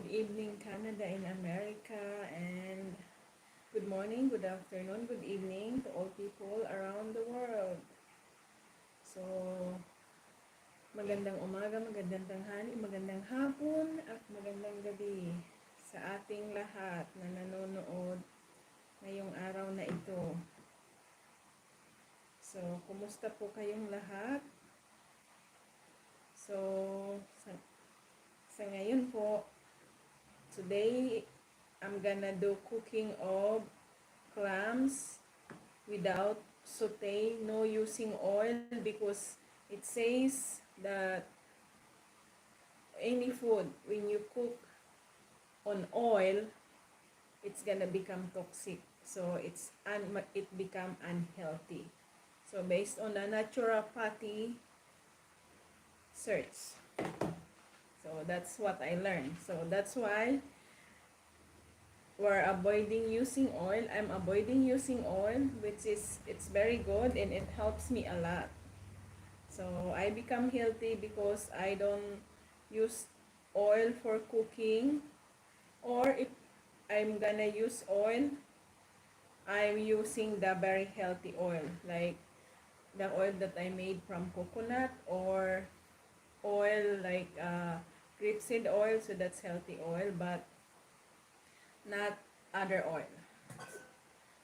evening, Canada and America, and good morning, good afternoon, good evening to all people around the world. So, magandang umaga, magandang tanghali, magandang hapon, at magandang gabi sa ating lahat na nanonood ngayong araw na ito. So, kumusta po kayong lahat? So, sa ngayon po, today, I'm gonna do cooking of clams without saute, no using oil, because it says that any food, when you cook on oil, it's gonna become toxic. So it become unhealthy. So based on the naturopathy search. So that's what I learned. So that's why we're avoiding using oil. I'm avoiding using oil, which is, it's very good and it helps me a lot. So I become healthy because I don't use oil for cooking, or if I'm gonna use oil, I'm using the very healthy oil, like the oil that I made from coconut, or oil like grapeseed oil, so that's healthy oil, but not other oil.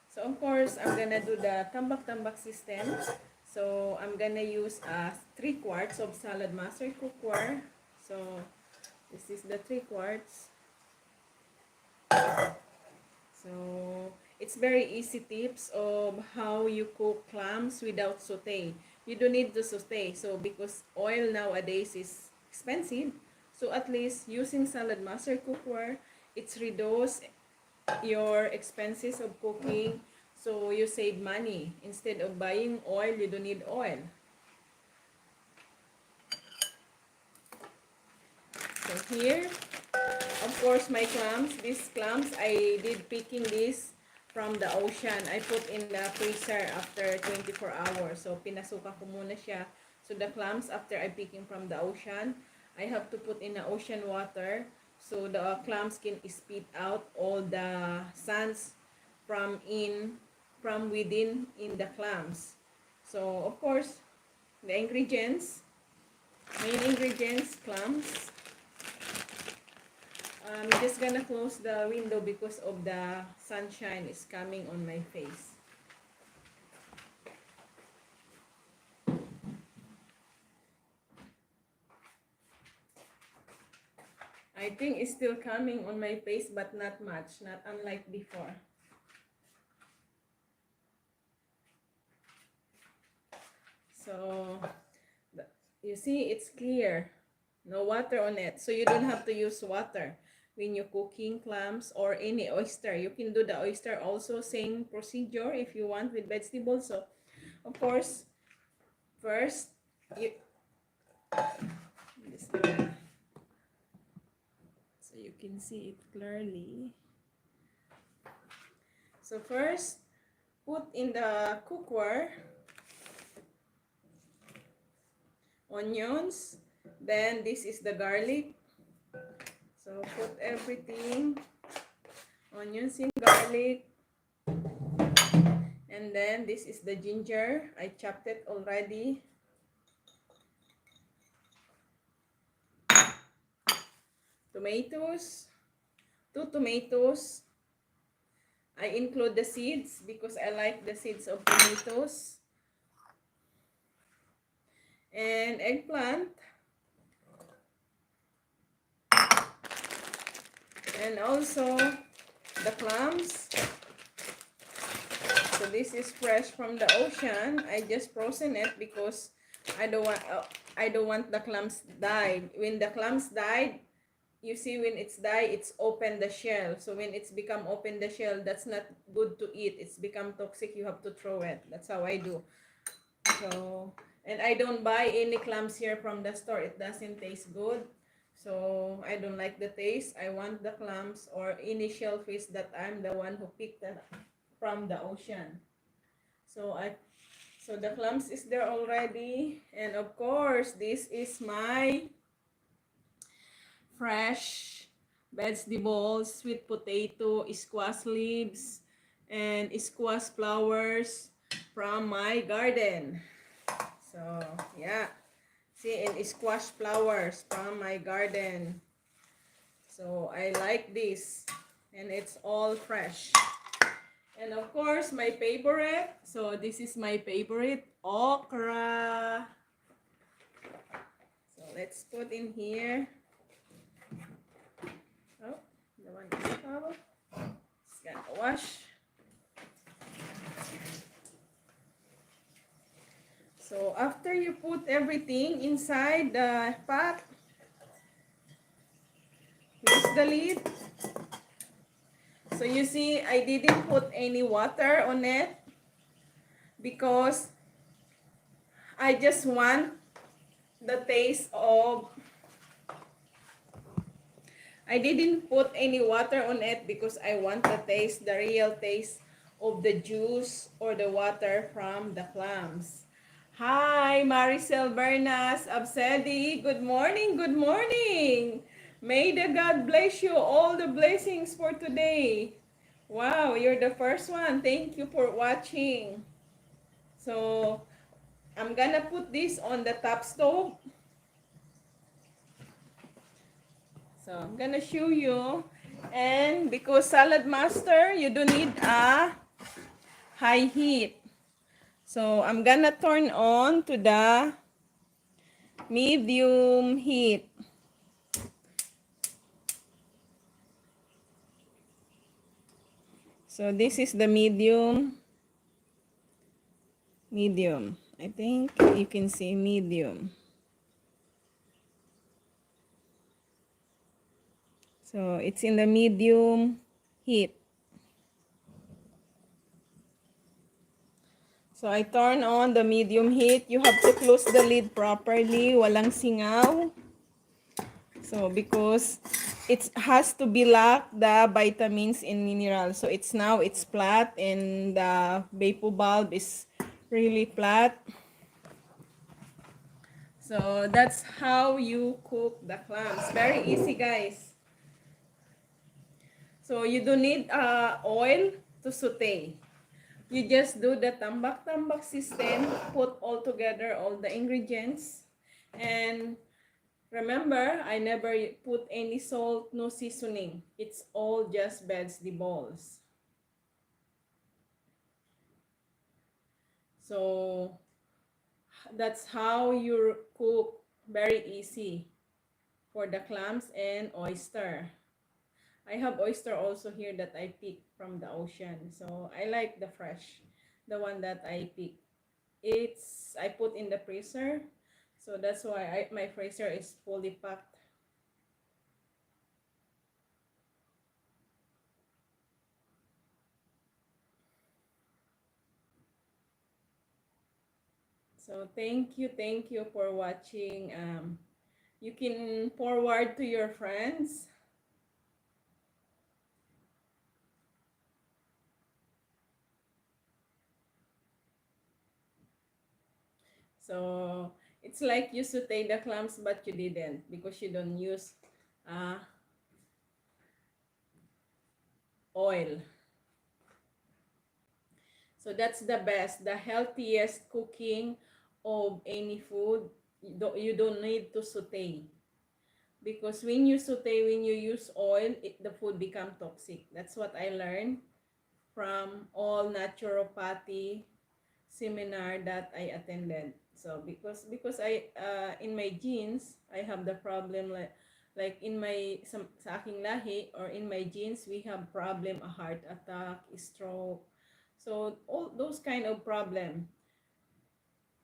So of course, I'm gonna do the tambak-tambak system. So I'm gonna use 3 quarts of salad mustard cookware. So this is the 3 quarts. So it's very easy tips of how you cook clams without saute. You don't need to saute. So because oil nowadays is expensive, so at least using salad mustard cookware, it's reduce your expenses of cooking. So you save money. Instead of buying oil, you don't need oil. So here, of course, my clams, these clams, I did picking this from the ocean. I put in the freezer after 24 hours. So pinasuka ko muna siya. So the clams, after I picking from the ocean, I have to put in the ocean water. So the clams can spit out all the sands from within in the clams. So of course, the ingredients, main ingredients, clams. I'm just gonna close the window because of the sunshine is coming on my face. I think it's still coming on my face, but not much, not unlike before. So, you see, it's clear. No water on it. So you don't have to use water when you're cooking clams or any oyster. You can do the oyster also, same procedure if you want with vegetables. So, of course, first, so you can see it clearly. So first, put in the cookware onions. Then this is the garlic. So put everything, onions and garlic. And then this is the ginger. I chopped it already. Tomatoes, 2 tomatoes. I include the seeds because I like the seeds of tomatoes. And eggplant. And also the clams. So this is fresh from the ocean. I just frozen it because I don't want the clams died. When the clams died, you see when it's died, it's open the shell. So when it's become open the shell, that's not good to eat. It's become toxic. You have to throw it. That's how I do. So, and I don't buy any clams here from the store. It doesn't taste good. So I don't like the taste. I want the clams or any shellfish that I'm the one who picked it from the ocean. So the clams is there already, and of course this is my fresh vegetables, sweet potato, squash leaves, and squash flowers from my garden. So, yeah. See, and squash flowers from my garden. So, I like this. And it's all fresh. And of course, my favorite. So, this is my favorite, okra. So, let's put in here. Oh, the one is out. Just gotta wash. So after you put everything inside the pot, close the lid. So you see, I didn't put any water on it because I just want the taste of, I didn't put any water on it because I want the taste, the real taste of the juice or the water from the clams. Hi, Maricel Bernas Absedi. Good morning, good morning. May the God bless you all the blessings for today. Wow, you're the first one. Thank you for watching. So, I'm gonna put this on the top stove. So, I'm gonna show you. And because Salad Master, you don't need a high heat. So, I'm gonna turn on to the medium heat. So, this is the medium. I think you can see medium. So, it's in the medium heat. So, I turn on the medium heat. You have to close the lid properly. Walang singaw. So, because it has to be locked, the vitamins and minerals. So, it's flat and the vapor bulb is really flat. So, that's how you cook the clams. Very easy, guys. So, you don't need oil to saute. You just do the tambak-tambak system, put all together all the ingredients. And remember, I never put any salt, no seasoning. It's all just vegetables. So, that's how you cook. Very easy for the clams and oyster. I have oyster also here that I pick from the ocean. So, I like the fresh, the one that I pick. I put in the freezer. So that's why my freezer is fully packed. So thank you for watching. You can forward to your friends. So it's like you saute the clams, but you didn't because you don't use uh, oil. So that's the best, the healthiest cooking of any food. You don't need to saute. Because when you saute, when you use oil, the food become toxic. That's what I learned from all naturopathy seminar that I attended. So because I in my genes I have the problem like in my sa aking lahi or in my genes we have problem a heart attack, stroke. So all those kind of problem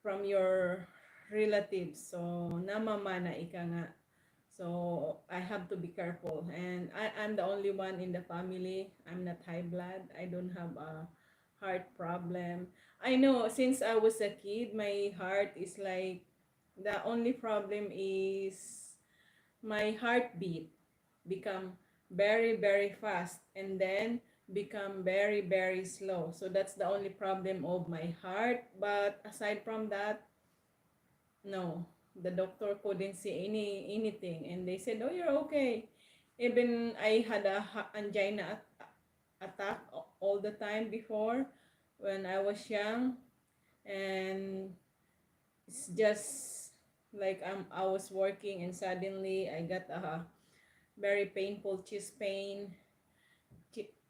from your relatives. So namamana ika nga. So I have to be careful. And I'm the only one in the family. I'm not high blood. I don't have a heart problem. I know since I was a kid, my heart is like, the only problem is my heartbeat become very, very fast and then become very, very slow. So that's the only problem of my heart. But aside from that, no, the doctor couldn't see anything, and they said, "Oh, you're okay." Even I had a angina attack all the time before when I was young, and it's just like I was working and suddenly I got a very painful chest pain.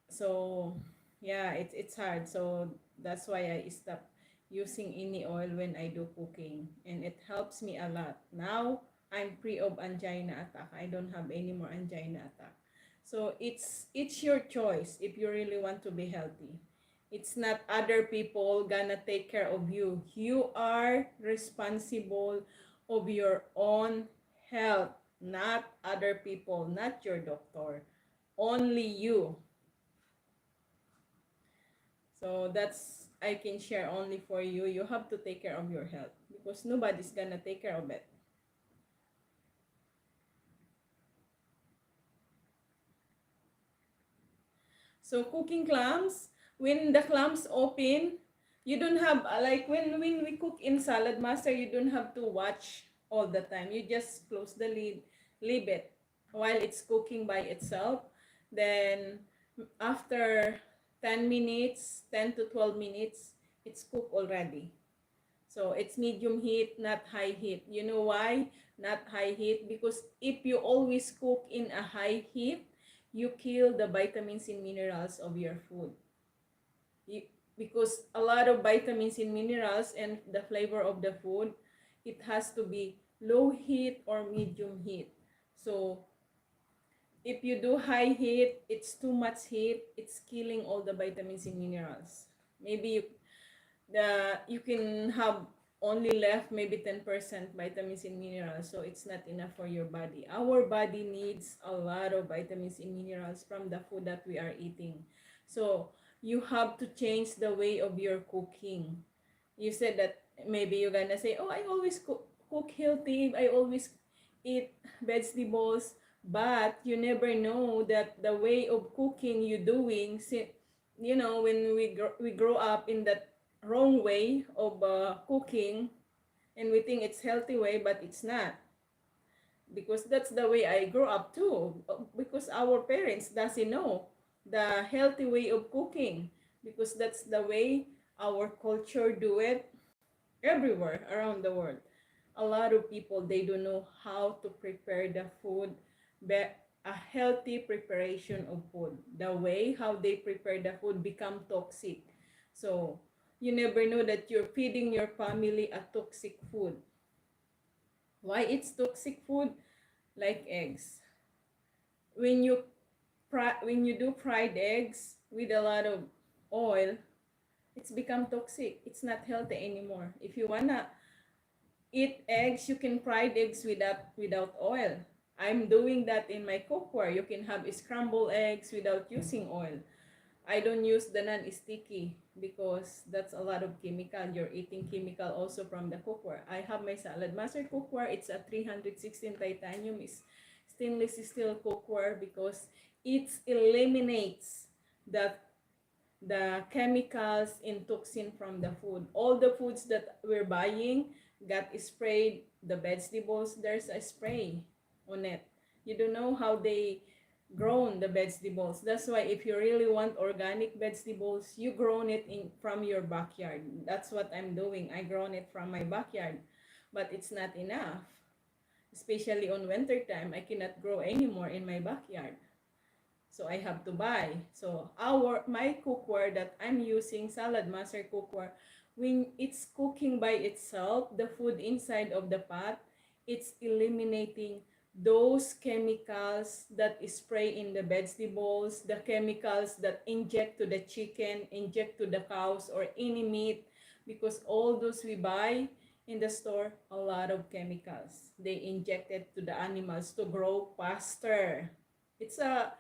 So yeah, it's hard. So that's why I stopped using any oil when I do cooking, and it helps me a lot. Now I'm free of angina attack. I don't have any more angina attack. So it's your choice if you really want to be healthy. It's not other people gonna take care of you. You are responsible of your own health, not other people, not your doctor. Only you. So that's I can share only for you. You have to take care of your health because nobody's gonna take care of it. So cooking clams, when the clams open, you don't have like when we cook in salad master, you don't have to watch all the time. You just close the lid, leave it while it's cooking by itself. Then after 10 minutes, 10 to 12 minutes, it's cooked already. So it's medium heat, not high heat. You know why? Not high heat because if you always cook in a high heat, you kill the vitamins and minerals of your food. You, because a lot of vitamins and minerals and the flavor of the food, it has to be low heat or medium heat. So if you do high heat, it's too much heat, it's killing all the vitamins and minerals. Maybe you can have only left maybe 10% vitamins and minerals, so it's not enough for your body. Our body needs a lot of vitamins and minerals from the food that we are eating. So you have to change the way of your cooking. You said that maybe you're gonna say, oh, I always cook healthy, I always eat vegetables, but you never know that the way of cooking you doing, you know, when we grow up in that wrong way of cooking, and we think it's healthy way, but it's not, because that's the way I grew up too, because our parents doesn't know the healthy way of cooking, because that's the way our culture do it everywhere around the world. A lot of people, they don't know how to prepare the food, but a healthy preparation of food, the way how they prepare the food become toxic. So you never know that you're feeding your family a toxic food. Why it's toxic food? Like eggs, when you when you do fried eggs with a lot of oil, it's become toxic, it's not healthy anymore. If you wanna eat eggs, you can fry eggs without oil. I'm doing that in my cookware. You can have scrambled eggs without using oil. I don't use the non-sticky because that's a lot of chemical. You're eating chemical also from the cookware. I have my salad master cookware. It's a 316 titanium is stainless steel cookware because it eliminates the chemicals and toxin from the food. All the foods that we're buying got sprayed. The vegetables, there's a spray on it. You don't know how they grown the vegetables. That's why if you really want organic vegetables, you grown it in from your backyard. That's what I'm doing. I grown it from my backyard. But it's not enough. Especially on winter time, I cannot grow anymore in my backyard, so I have to buy. So my cookware that I'm using, Salad Master cookware, when it's cooking by itself, the food inside of the pot, it's eliminating those chemicals that spray in the vegetables, the chemicals that inject to the chicken, inject to the cows or any meat, because all those we buy in the store, a lot of chemicals. They inject it to the animals to grow faster. It's a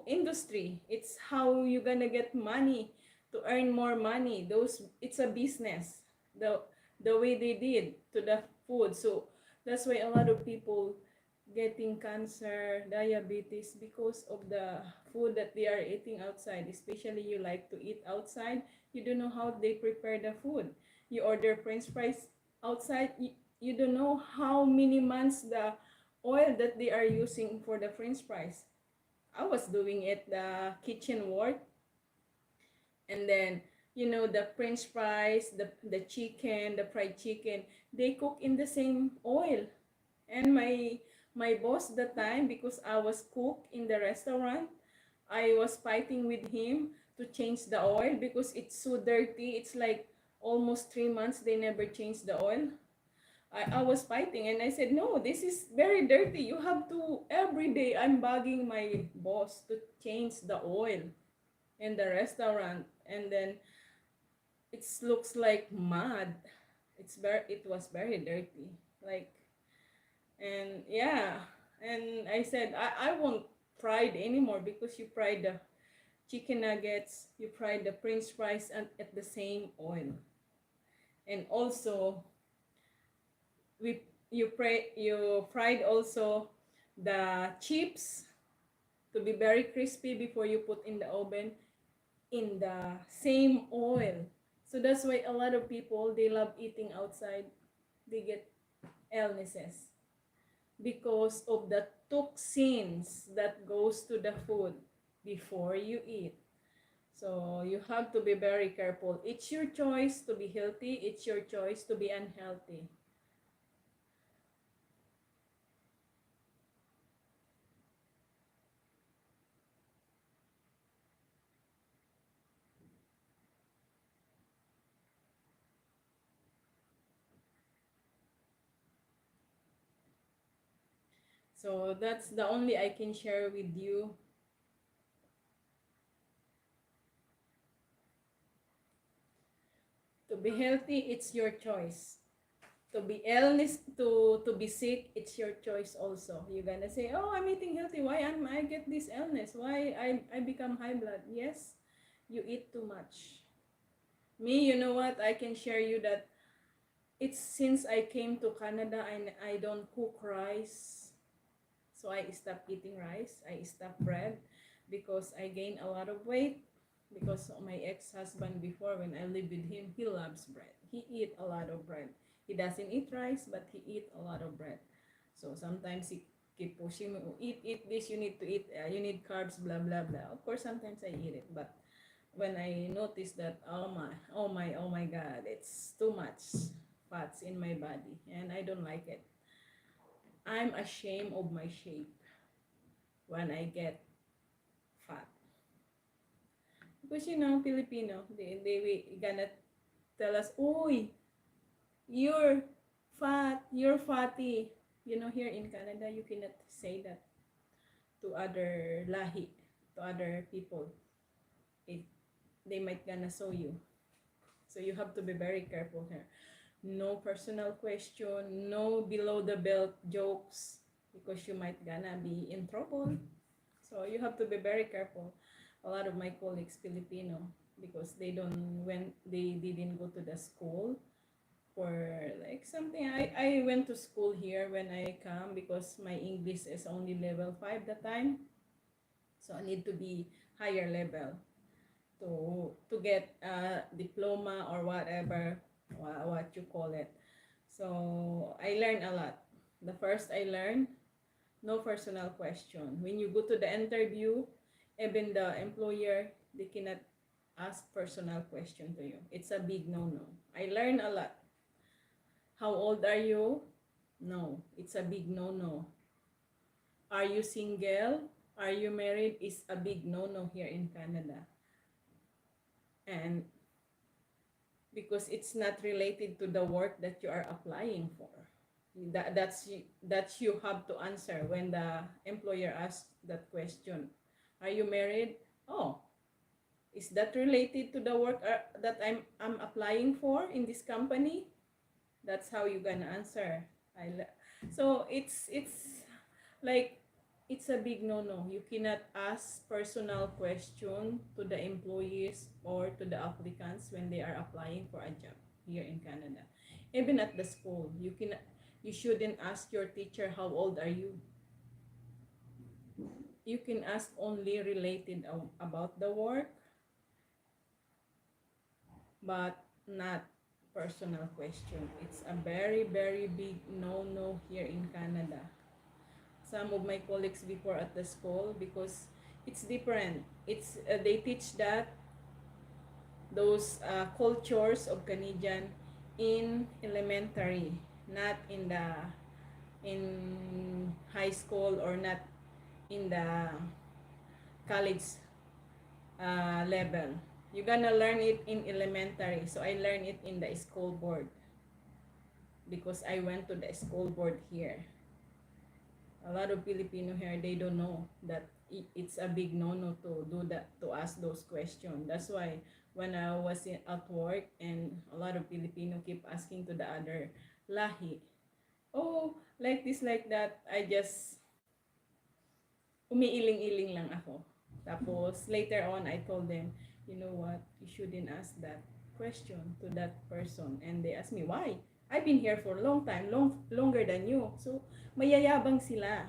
industry. It's how you gonna get money to earn more money. Those, it's a business. The way they did to the food. So that's why a lot of people getting cancer, diabetes because of the food that they are eating outside. Especially you like to eat outside, you don't know how they prepare the food. You order french fries outside, you don't know how many months the oil that they are using for the French fries. I was doing it the kitchen work, and then the French fries, the chicken, the fried chicken, they cook in the same oil. And my boss that time, because I was cook in the restaurant, I was fighting with him to change the oil because it's so dirty. It's like almost 3 months they never changed the oil. I was fighting and I said, no, this is very dirty. You have to, every day I'm bugging my boss to change the oil in the restaurant. And then it looks like mud. It was very dirty. Like, and yeah, and I said, I won't fry it anymore because you fried the chicken nuggets, you fried the French fries at the same oil. And also, you fried also the chips to be very crispy before you put in the oven in the same oil. So that's why a lot of people, they love eating outside. They get illnesses because of the toxins that goes to the food before you eat. So you have to be very careful. It's your choice to be healthy. It's your choice to be unhealthy. So that's the only I can share with you. To be healthy, it's your choice. To be illness, to be sick, it's your choice also. You're gonna say, oh, I'm eating healthy. Why I get this illness? Why I become high blood? Yes, you eat too much. Me, you know what? I can share you that it's since I came to Canada and I don't cook rice. So I stopped eating rice. I stopped bread because I gained a lot of weight. Because my ex-husband before, when I lived with him, he loves bread. He eat a lot of bread. He doesn't eat rice, but he eat a lot of bread. So sometimes he keep pushing me, "Oh, eat this. You need to eat. You need carbs. Blah blah blah." Of course, sometimes I eat it, but when I noticed that, oh my God, it's too much fats in my body, and I don't like it. I'm ashamed of my shape when I get fat. Because Filipino, they gonna tell us, "Uy, you're fat, you're fatty." Here in Canada, you cannot say that to other lahi, to other people. It, they might gonna sue you. So you have to be very careful here. No personal question, no below the belt jokes, because you might gonna be in trouble. So you have to be very careful. A lot of my colleagues Filipino, because when they didn't go to the school for like something. I went to school here when I come because my English is only level 5 that time. So I need to be higher level to get a diploma or whatever, what you call it. So I learned a lot. The first I learned, no personal question. When you go to the interview, even the employer, they cannot ask personal question to you. It's a big no-no. I learned a lot. How old are you? No, it's a big no-no. Are you single? Are you married? Is a big no-no here in Canada. And because it's not related to the work that you are applying for. That's you have to answer when the employer asks that question. Are you married? Oh, is that related to the work that I'm applying for in this company? That's how you're gonna answer. So it's like it's a big no-no. You cannot ask personal question to the employees or to the applicants when they are applying for a job here in Canada. Even at the school, you shouldn't ask your teacher how old are you. You can ask only related about the work, but not personal question. It's a very very big no-no here in Canada. some of my colleagues before at the school, because it's different. It's they teach that those cultures of Canadian in elementary, not in high school, or not in the college level. You're gonna learn it in elementary. So I learned it in the school board because I went to the school board here. A lot of Filipino here, they don't know that it's a big no-no to do that, to ask those questions. That's why when I was at work and a lot of Filipino keep asking to the other lahi, oh, like this, like that, I just umiiling-iling lang ako. Tapos later on, I told them, you know what, you shouldn't ask that question to that person. And they asked me, why? I've been here for a long time, longer than you. So, mayayabang sila.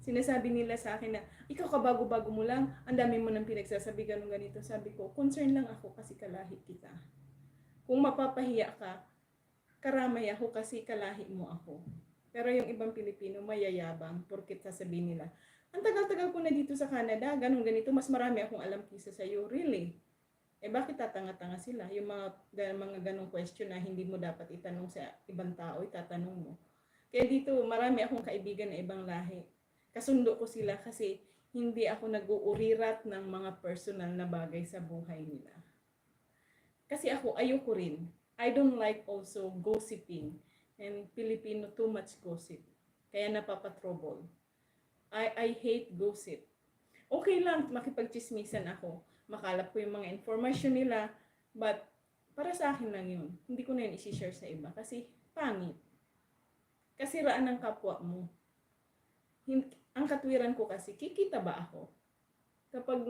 Sinasabi nila sa akin na, ikaw kabago-bago mo lang, ang dami mo nang pinagsasabi, ganun ganito. Sabi ko, concern lang ako kasi kalahi kita. Kung mapapahiya ka, karamay ako kasi kalahi mo ako. Pero yung ibang Pilipino, mayayabang, porket sasabihin nila, ang tagal-tagal ko na dito sa Canada, ganun ganito, mas marami akong alam kisa sa iyo, really. Eh bakit tatanga-tanga sila? Yung mga ganong question na hindi mo dapat itanong sa ibang tao, itatanong mo. Kaya dito, marami akong kaibigan na ibang lahi. Kasundo ko sila kasi hindi ako nag-uurirat ng mga personal na bagay sa buhay nila. Kasi ako, ayoko rin. I don't like also gossiping. And Filipino, too much gossip. Kaya napapatrouble. I hate gossip. Okay lang, makipagchismisan ako. Makalap ko yung mga information nila. But, para sa akin lang yun. Hindi ko na yun isi-share sa iba. Kasi, pangit. Kasiraan ng kapwa mo. Ang katwiran ko kasi, kikita ba ako? Kapag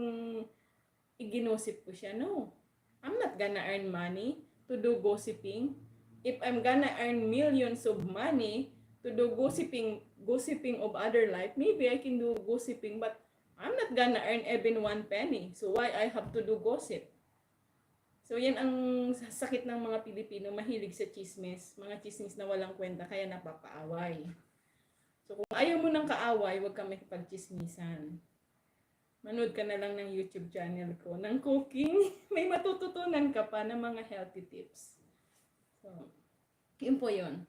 iginosip ko siya, no. I'm not gonna earn money to do gossiping. If I'm gonna earn millions of money to do gossiping of other life, maybe I can do gossiping, but I'm not gonna earn even 1 penny. So why I have to do gossip? So yan ang sakit ng mga Pilipino, mahilig sa chismis, mga chismis na walang kwenta, kaya napapaaway. So kung ayaw mo ng kaaway, huwag kang makipagchismisan. Manood ka na lang ng YouTube channel ko ng cooking. May matututunan ka pa ng mga healthy tips. So, yun po yun.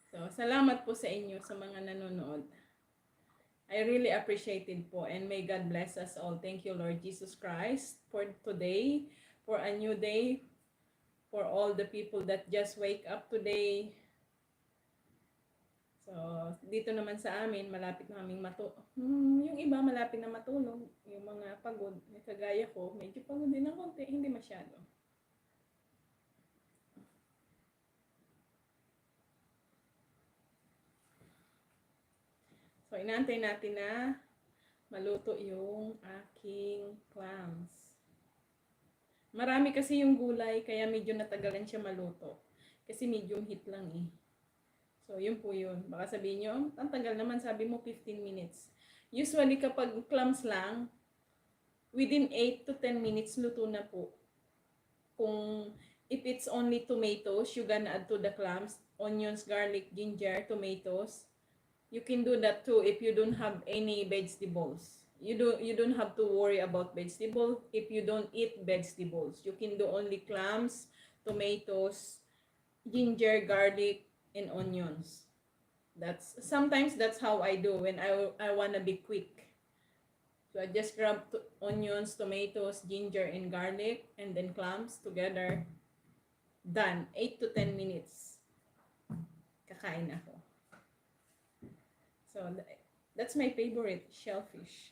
So, salamat po sa inyo sa mga nanonood. I really appreciate it po, and may God bless us all. Thank you, Lord Jesus Christ, for today, for a new day, for all the people that just wake up today. So, dito naman sa amin, malapit na kaming yung iba malapit na matulog, yung mga pagod, kagaya ko, medyo pagod din ng konti, hindi masyado. So, inaantay natin na maluto yung aking clams. Marami kasi yung gulay, kaya medyo natagalan siya maluto. Kasi medium heat lang eh. So, yun po yun. Baka sabihin nyo, ang tagal naman, sabi mo 15 minutes. Usually, kapag clams lang, within 8 to 10 minutes, luto na po. Kung if it's only tomatoes, you gonna add to the clams, onions, garlic, ginger, tomatoes. You can do that too if you don't have any vegetables. You don't have to worry about vegetables if you don't eat vegetables. You can do only clams, tomatoes, ginger, garlic, and onions. Sometimes that's how I do when I wanna be quick. So I just grab onions, tomatoes, ginger, and garlic, and then clams together. Done. 8 to 10 minutes. Kakain ako. So that's my favorite, shellfish.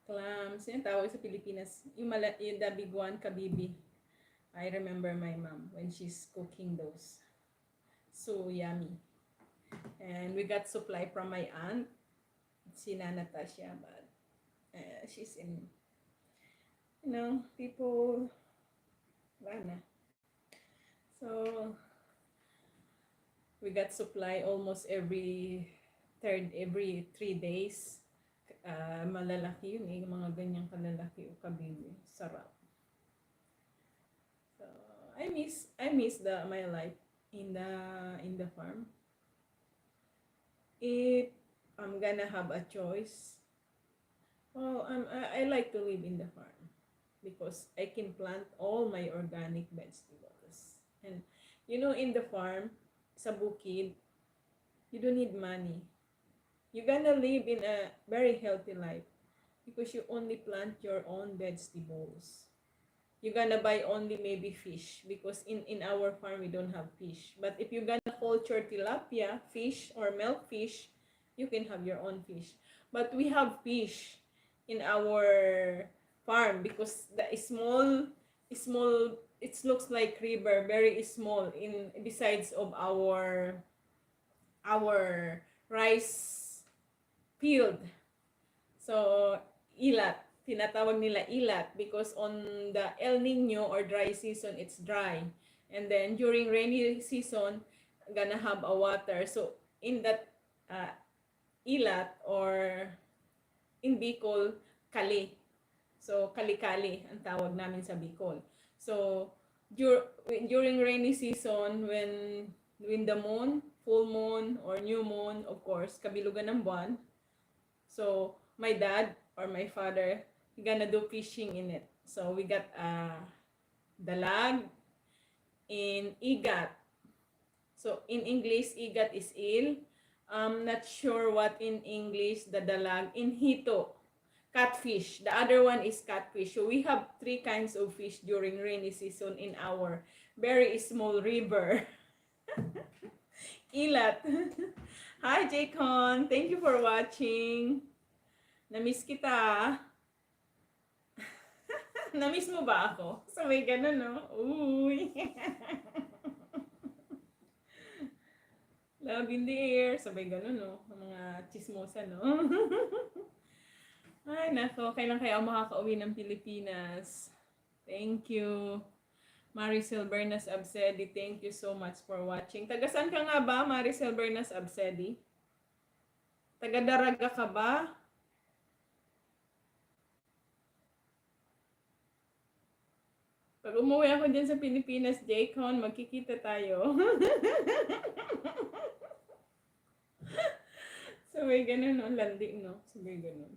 Clams. Yan tawag sa Pilipinas. Yung the big one, kabibi. I remember my mom when she's cooking those. So yummy. And we got supply from my aunt, si Natasha, but she's in, people, wala na. So, we got supply almost every 3 days. Malalaki yun eh, mga ganyang kalalaki o kabibi. Sarap. So, I miss my life in the farm. If I'm gonna have a choice, well, I like to live in the farm because I can plant all my organic vegetables. And in the farm, sa bukid, you don't need money. You're gonna live in a very healthy life because you only plant your own vegetables. You're gonna buy only maybe fish because in our farm we don't have fish. But if you're gonna culture tilapia, fish or milk fish, you can have your own fish. But we have fish in our farm because the small it looks like river, very small in besides of our rice field. So, ilat. Tinatawag nila ilat because on the El Nino or dry season, it's dry. And then during rainy season, gonna have a water. So, in that ilat or in Bicol, kali. So, kali-kali ang tawag namin sa Bicol. So, during rainy season, when the moon, full moon, or new moon, of course, kabilugan ng buwan, so, my dad or my father, he gonna do fishing in it. So, we got dalag in igat. So, in English, igat is eel. I'm not sure what in English, the dalag. In hito, catfish. The other one is catfish. So, we have 3 kinds of fish during rainy season in our very small river. Ilat. Hi, Jaycon. Thank you for watching. Namiss kita. Namiss mo ba ako? Sabay ganun, no? Uy. Love in the air. Sabay ganun, no? Mga chismosa, no? Ay, nako. Kailan kaya ako makaka-uwi ng Pilipinas? Thank you. Maricel Bernas Absedi, thank you so much for watching. Taga saan ka nga ba, Maricel Bernas Absedi? Taga Daraga ka ba? Pag umuwi ako dyan sa Pilipinas, Jaycon, magkikita tayo. Sabay ganun, no? Landi, no? Sabay ganun.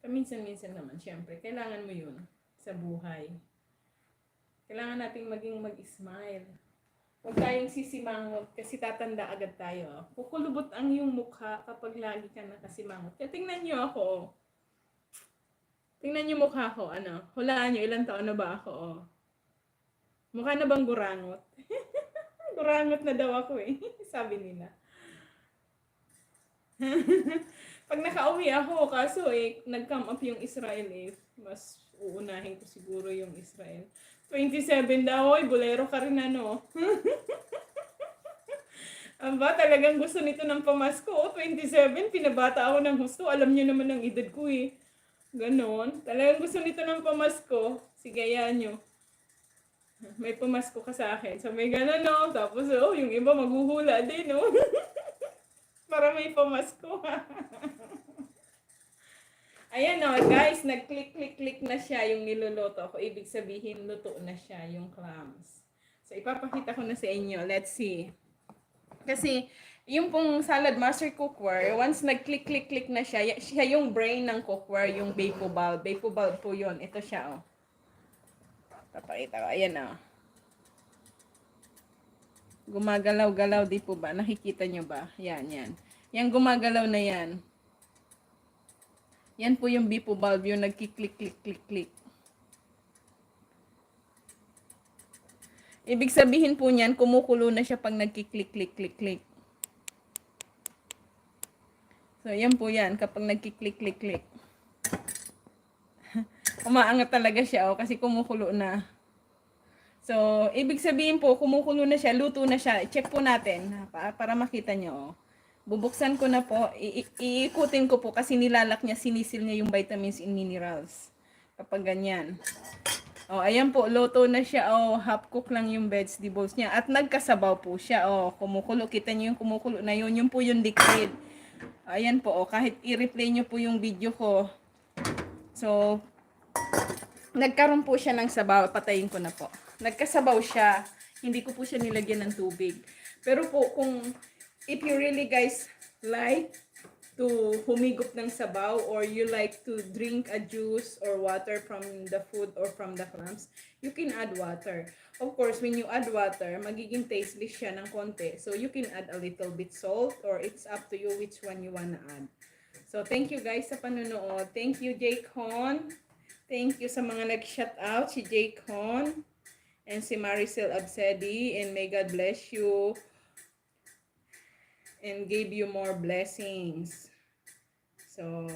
Minsan-minsan naman, syempre, kailangan mo yun sa buhay. Kailangan nating maging mag-smile. Huwag tayong sisimangot kasi tatanda agad tayo. Kukulubot ang iyong mukha kapag lagi ka nakasimangot. Kaya tingnan nyo ako, oh. Tingnan nyo mukha ko, ano? Hulaan nyo, ilang taon na ba ako, oh. Mukha na bang gurangot? Gurangot na daw ako, eh. Sabi nila. Pag nakauwi ako, kaso nag-come up yung Israel, mas uunahin ko siguro yung Israel. 27 daw, bolero ka rin, ano. Aba, talagang gusto nito ng pamasko. 27, pinabata ako ng gusto. Alam niyo naman ang edad ko, Ganon. Talagang gusto nito ng pamasko. Sige, yan nyo. May pamasko ka sa akin. So, may ganon, no? Tapos, yung iba maghuhula din, no? Para may pamasko. Ayan, no, guys, nag-click na siya yung niluluto ko. Ibig sabihin, luto na siya yung clams. So, ipapakita ko na sa inyo. Let's see. Kasi, yung pong salad master cookware, once nag-click na siya, siya yung brain ng cookware, yung Beppo bulb. Beppo bulb po yun. Ito siya, oh. Papakita ko. Ayan, oh. Gumagalaw-galaw, di po ba? Nakikita nyo ba? Yan, yan. Yan, gumagalaw na yan. Yan po yung Beppo bulb, yung nagki-click. Ibig sabihin po niyan, kumukulo na siya pag nagki-click. So, yan po yan, kapag nagki-click. Umaangat talaga siya, kasi kumukulo na. So, ibig sabihin po, kumukulo na siya, luto na siya. Check po natin, para makita nyo, Bubuksan ko na po, iikutin ko po kasi nilalak niya, sinisil niya yung vitamins and minerals. Kapag ganyan. Ayan po, luto na siya. Half cook lang yung vegetables niya. At nagkasabaw po siya. Kumukulo. Kita niyo yung kumukulo na yun. Yun po yung liquid. Ayan po, kahit i-replay niyo po yung video ko. So, nagkaroon po siya ng sabaw. Patayin ko na po. nagkasabaw siya. Hindi ko po siya nilagyan ng tubig. Pero po, if you really guys like to humigop ng sabaw or you like to drink a juice or water from the food or from the clams, you can add water. Of course, when you add water, magiging tasteless siya ng konti. So, you can add a little bit salt or it's up to you which one you wanna add. So, thank you guys sa panunood. Thank you, Jake Hon. Thank you sa mga nag-shout out, si Jake Hon and si Maricel Absedi, and may God bless you and give you more blessings. So,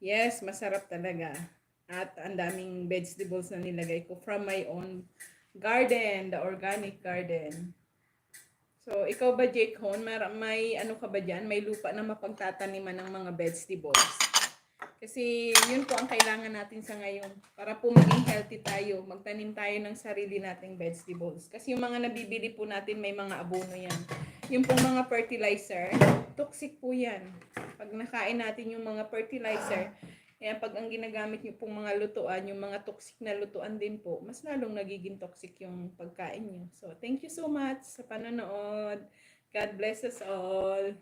yes, masarap talaga. At ang daming vegetables na nilagay ko from my own garden, the organic garden. So, ikaw ba, Jake Hon, may ano ka ba dyan? May lupa na mapagtataniman ng mga vegetables? Kasi yun po ang kailangan natin sa ngayon. Para po maging healthy tayo, magtanim tayo ng sarili nating vegetables. Kasi yung mga nabibili po natin, may mga abono yan. Yung pong mga fertilizer, toxic po yan. Pag nakain natin yung mga fertilizer, kaya pag ang ginagamit nyo pong mga lutuan, yung mga toxic na lutuan din po, mas lalong nagiging toxic yung pagkain nyo. So, thank you so much sa panonood. God bless us all.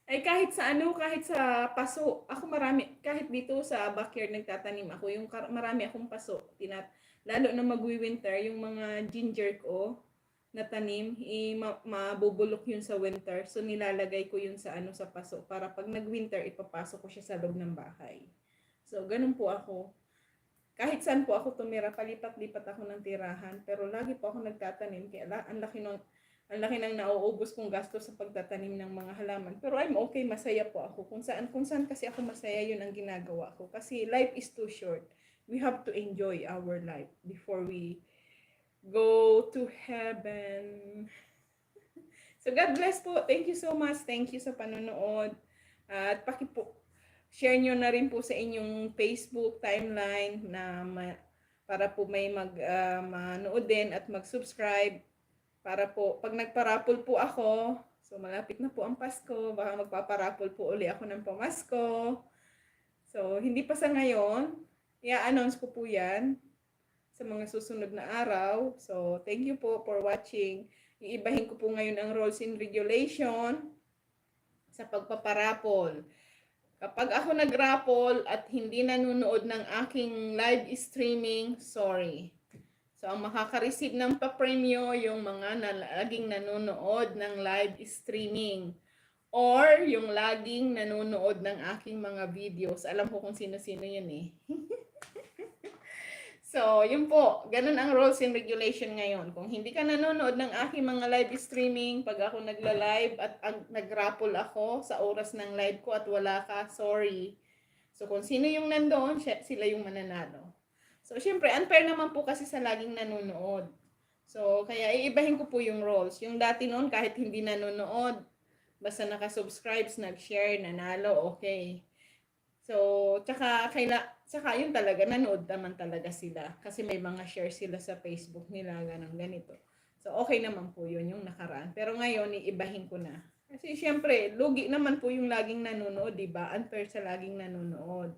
Ay kahit sa ano, kahit sa paso, ako marami, kahit dito sa backyard nagtatanim ako, yung marami akong paso. Lalo na magwi-winter, yung mga ginger ko na tanim, mabubulok yun sa winter. So nilalagay ko yun sa ano sa paso para pag nag-winter, ipapasok ko siya sa loob ng bahay. So ganun po ako. Kahit saan po ako tumira, palipat-lipat ako ng tirahan, pero lagi po ako nagtatanim, kaya ang laki ng nauubos kong gasto sa pagtatanim ng mga halaman. Pero I'm okay, masaya po ako. Kung saan kasi ako masaya, yun ang ginagawa ko. Kasi life is too short. We have to enjoy our life before we go to heaven. So God bless po. Thank you so much. Thank you sa panonood. At share nyo na rin po sa inyong Facebook timeline na para po may manood din at mag-subscribe. Para po, pag nagparapol po ako, so malapit na po ang Pasko, baka magpaparapol po uli ako ng pamasko. So, hindi pa sa ngayon, i-announce ko po yan sa mga susunod na araw. So, thank you po for watching. Iibahin ko po ngayon ang rules and regulation sa pagpaparapol. Kapag ako nagrapol at hindi nanonood ng aking live streaming, sorry. So, ang makaka-receive ng pa-premyo yung mga laging nanonood ng live streaming or yung laging nanonood ng aking mga videos. Alam ko kung sino-sino yun eh. So, yun po. Ganun ang rules and regulation ngayon. Kung hindi ka nanonood ng aking mga live streaming, pag ako nagla-live at nag-raffle ako sa oras ng live ko at wala ka, sorry. So, kung sino yung nandoon, sila yung mananalo. So, syempre, unfair naman po kasi sa laging nanonood. So, kaya iibahin ko po yung roles. Yung dati noon, kahit hindi nanonood, basta nakasubscribe, nag-share, nanalo, okay. So, tsaka yun talaga, nanood naman talaga sila. Kasi may mga share sila sa Facebook nila, ganito. So, okay naman po yun, yung nakaraan. Pero ngayon, iibahin ko na. Kasi syempre, lugi naman po yung laging nanonood, diba? Unfair sa laging nanonood.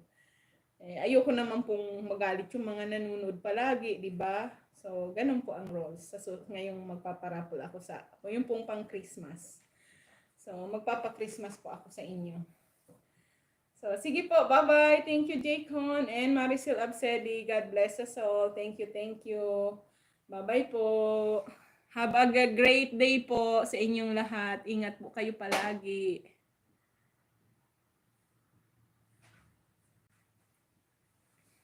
Ayoko naman pong magalit yung mga nanonood palagi, di ba? So, ganun po ang roles. Ngayong magpaparapol ako yung pong pang Christmas. So, magpapa-Christmas po ako sa inyo. So, sige po, bye-bye. Thank you, Jacon and Maricel Absedi. God bless us all. Thank you, thank you. Bye-bye po. Have a great day po sa inyong lahat. Ingat po kayo palagi.